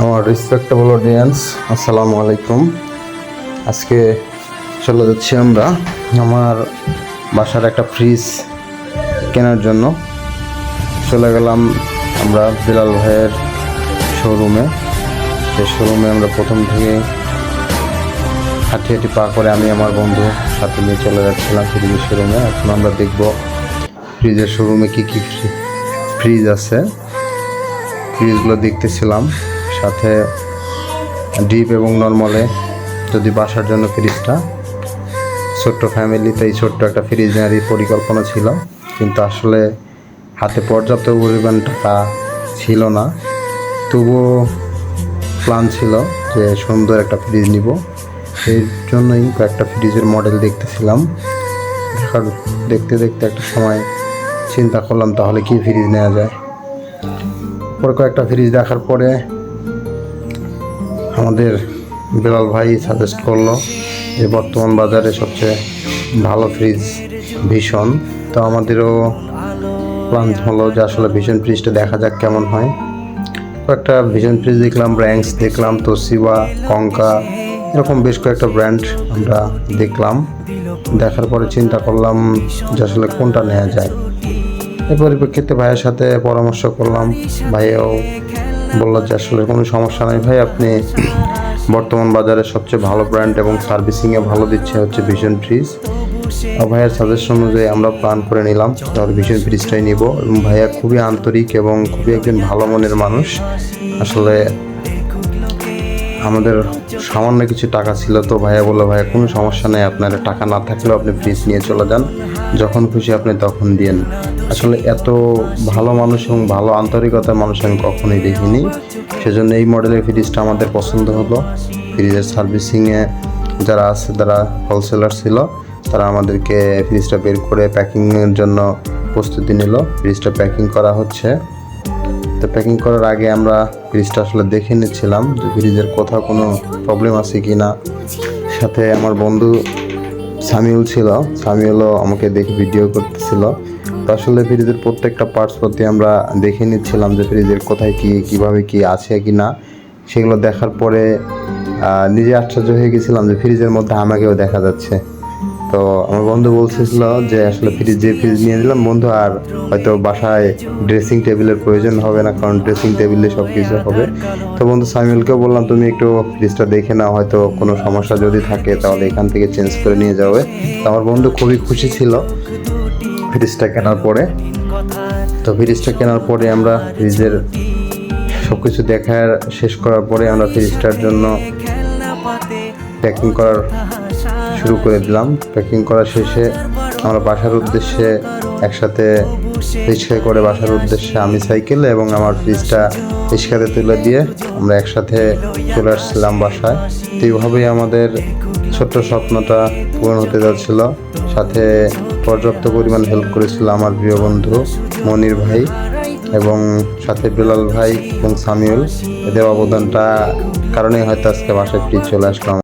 আমার respectable audience, আসসালামু আলাইকুম। আজকে চলে যাচ্ছি আমরা আমার বাসার একটা ফ্রিজ কেনার জন্য। চলে গেলাম আমরা বিলাল ভাইয়ের শোরুমে। সেই শোরুমে আমরা প্রথম থেকে হাঁটি হাঁটি পা করে আমি আমার বন্ধু সাথে নিয়ে চলে যাচ্ছিলাম ফ্রিজের শোরুমে। এখন আমরা দেখব ফ্রিজের শোরুমে কী কী ফ্রিজ আছে, ফ্রিজগুলো দেখতেছিলাম। সাথে ডিপ এবং নর্মালে যদি বাসার জন্য ফ্রিজটা, ছোট্ট ফ্যামিলিতে এই ছোট্ট একটা ফ্রিজ নেওয়ারই পরিকল্পনা ছিল, কিন্তু আসলে হাতে পর্যাপ্ত পরিমাণ টাকা ছিল না। তবুও প্ল্যান ছিল যে সুন্দর একটা ফ্রিজ নিব। সেই জন্যই কয়েকটা ফ্রিজের মডেল দেখতেছিলাম। দেখতে দেখতে একটা সময় চিন্তা করলাম তাহলে কি ফ্রিজ নেওয়া যায়। পরে কয়েকটা ফ্রিজ দেখার পরে আমাদের বিলাল ভাই সাজেস্ট করলো যে বর্তমান বাজারে সবচেয়ে ভালো ফ্রিজ ভিশন। তো আমাদেরও প্ল্যান হলো যে আসলে ভিশন ফ্রিজটা দেখা যাক কেমন হয়। কয়েকটা ভিশন ফ্রিজ দেখলাম, র্যাঙ্কস দেখলাম, তোশিবা, কঙ্কা, এরকম বেশ কয়েকটা ব্র্যান্ড আমরা দেখলাম। দেখার পরে চিন্তা করলাম যে আসলে কোনটা নেওয়া যায়। এর পরিপ্রেক্ষিতে ভাইয়ের সাথে পরামর্শ করলাম। ভাইয়াও বললো যে আসলে কোনো সমস্যা নেই ভাই, আপনি বর্তমান বাজারে সবচেয়ে ভালো ব্র্যান্ড এবং সার্ভিসিংয়ে ভালো দিচ্ছে হচ্ছে ভিশন ফ্রিজ। ভাইয়ার সাজেশন অনুযায়ী আমরা প্ল্যান করে নিলাম তাহলে ভিশন ফ্রিজটাই নিব। এবং ভাইয়া খুবই আন্তরিক এবং খুবই একজন ভালো মনের মানুষ। আসলে আমাদের সামান্য কিছু টাকা ছিল, তো ভাইয়া বললো ভাইয়া কোনো সমস্যা নেই, আপনার টাকা না থাকলেও আপনি ফ্রিজ নিয়ে চলে যান, যখন খুশি আপনি তখন দিয়েন। আসলে এত ভালো মানুষ এবং ভালো আন্তরিকতার মানুষ আমি কখনোই দেখিনি। সেজন্য এই মডেলের ফ্রিজটা আমাদের পছন্দ হলো। ফ্রিজের সার্ভিসিংয়ে যারা আছে, যারা হোলসেলার ছিল, তারা আমাদেরকে ফ্রিজটা বের করে প্যাকিংয়ের জন্য প্রস্তুতি নিল। ফ্রিজটা প্যাকিং করা হচ্ছে। তো প্যাকিং করার আগে আমরা ফ্রিজটা আসলে দেখে নিচ্ছিলাম যে ফ্রিজের কোথাও কোনো প্রবলেম আছে কি না। সাথে আমার বন্ধু সামিউল ছিল, সামিউলও আমাকে দেখে ভিডিও করতেছিল। তো আসলে ফ্রিজের প্রত্যেকটা পার্টস প্রতি আমরা দেখে নিচ্ছিলাম যে ফ্রিজের কোথায় কি, কিভাবে কি আছে কি না। সেগুলো দেখার পরে নিজে আশ্চর্য হয়ে গেছিলাম যে ফ্রিজের মধ্যে আমাকেও দেখা যাচ্ছে। তো আমার বন্ধু বলছিল যে আসলে ফ্রিজ নিয়ে দিলাম বন্ধু, আর হয়তো বাসায় ড্রেসিং টেবিলের প্রয়োজন হবে না, কারণ ড্রেসিং টেবিলে সব কিছু হবে। তো বন্ধু সামিউলকেও বললাম তুমি একটু ফ্রিজটা দেখে নাও, হয়তো কোনো সমস্যা যদি থাকে তাহলে এখান থেকে চেঞ্জ করে নিয়ে যাবে। তো আমার বন্ধু খুবই খুশি ছিল ফ্রিজটা কেনার পরে। তো ফ্রিজটা কেনার পরে আমরা ফ্রিজের সব কিছু দেখার শেষ করার পরে আমরা ফ্রিজটার জন্য প্যাকিং করার শুরু করে দিলাম। প্যাকিং করা শেষে আমরা বাসার উদ্দেশ্যে একসাথে রিক্সায় করে বাসার উদ্দেশ্যে, আমি সাইকেলে এবং আমার ফ্রিজটা রিক্সাতে তুলে দিয়ে আমরা একসাথে চলে আসছিলাম বাসায়। তো এইভাবেই আমাদের ছোট্ট স্বপ্নটা পূরণ হতে যাচ্ছিল। সাথে পর্যাপ্ত পরিমাণ হেল্প করেছিল আমার প্রিয় বন্ধু মনির ভাই এবং সাথে বিলাল ভাই এবং সামিউল। এদের অবদানটা কারণেই হয়তো আজকে বাসায় ফ্রিজ চলে আসলাম।